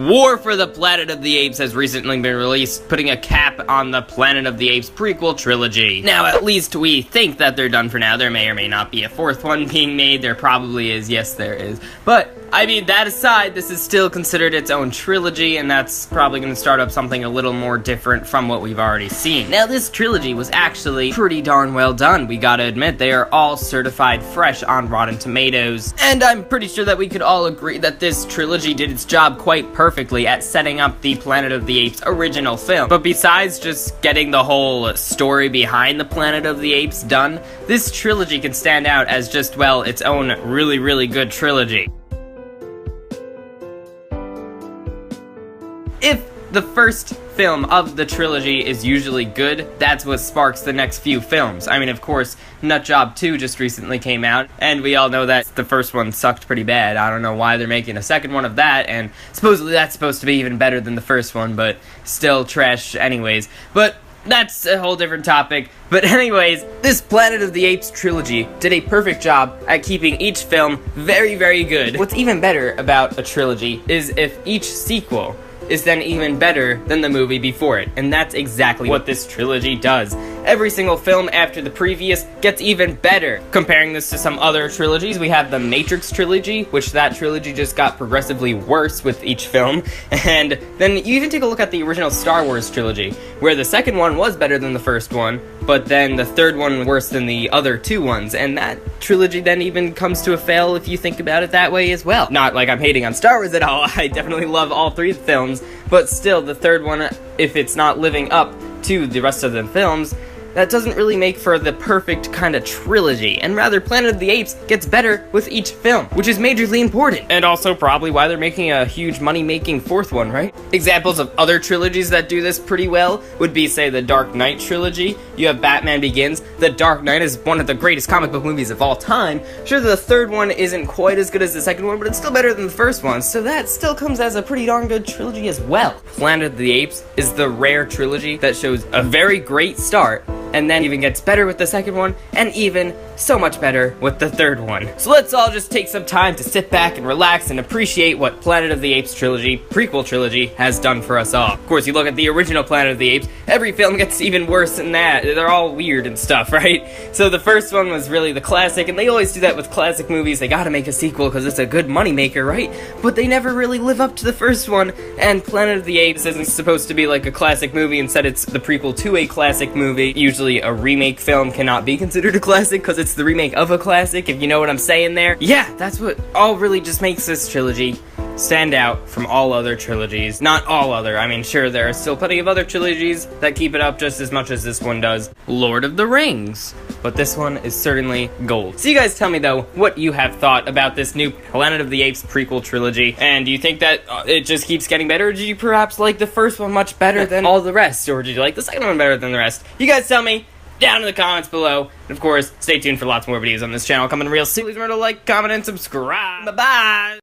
War for the Planet of the Apes has recently been released, putting a cap on the Planet of the Apes prequel trilogy. Now, at least we think that they're done for now. There may or may not be a fourth one being made. There probably is. Yes, there is. But I mean, that aside, this is still considered its own trilogy, and that's probably going to start up something a little more different from what we've already seen. Now, this trilogy was actually pretty darn well done. We gotta admit, they are all certified fresh on Rotten Tomatoes, and I'm pretty sure that we could all agree that this trilogy did its job quite perfectly at setting up the Planet of the Apes original film. But besides just getting the whole story behind the Planet of the Apes done, this trilogy can stand out as just, well, its own really, really good trilogy. If the first film of the trilogy is usually good, that's what sparks the next few films. I mean, of course, Nutjob 2 just recently came out, and we all know that the first one sucked pretty bad. I don't know why they're making a second one of that, and supposedly that's supposed to be even better than the first one, but still trash anyways. But that's a whole different topic. But anyways, this Planet of the Apes trilogy did a perfect job at keeping each film very, very good. What's even better about a trilogy is if each sequel is then even better than the movie before it, and that's exactly what this trilogy does. Every single film after the previous gets even better. Comparing this to some other trilogies, we have the Matrix trilogy, which that trilogy just got progressively worse with each film, and then you even take a look at the original Star Wars trilogy, where the second one was better than the first one, but then the third one worse than the other two ones, and that trilogy then even comes to a fail if you think about it that way as well. Not like I'm hating on Star Wars at all, I definitely love all three films, but still, the third one, if it's not living up to the rest of the films, that doesn't really make for the perfect kind of trilogy, and rather Planet of the Apes gets better with each film, which is majorly important, and also probably why they're making a huge money-making fourth one, right? Examples of other trilogies that do this pretty well would be, say, the Dark Knight trilogy. You have Batman Begins. The Dark Knight is one of the greatest comic book movies of all time. Sure, the third one isn't quite as good as the second one, but it's still better than the first one, so that still comes as a pretty darn good trilogy as well. Planet of the Apes is the rare trilogy that shows a very great start, and then even gets better with the second one, and even so much better with the third one. So let's all just take some time to sit back and relax and appreciate what Planet of the Apes trilogy, prequel trilogy, has done for us all. Of course, you look at the original Planet of the Apes, every film gets even worse than that. They're all weird and stuff, right? So the first one was really the classic, and they always do that with classic movies. They gotta make a sequel because it's a good moneymaker, right? But they never really live up to the first one, and Planet of the Apes isn't supposed to be like a classic movie. Instead, it's the prequel to a classic movie. Usually a remake film cannot be considered a classic because it's the remake of a classic, if you know what I'm saying there. Yeah, that's what all really just makes this trilogy stand out from all other trilogies. Not all other, I mean, sure, there are still plenty of other trilogies that keep it up just as much as this one does. Lord of the Rings. But this one is certainly gold. So you guys tell me, though, what you have thought about this new Planet of the Apes prequel trilogy, and do you think that it just keeps getting better, or did you perhaps like the first one much better than all the rest, or did you like the second one better than the rest? You guys tell me down in the comments below, and of course, stay tuned for lots more videos on this channel coming real soon. Please remember to like, comment, and subscribe. Bye-bye!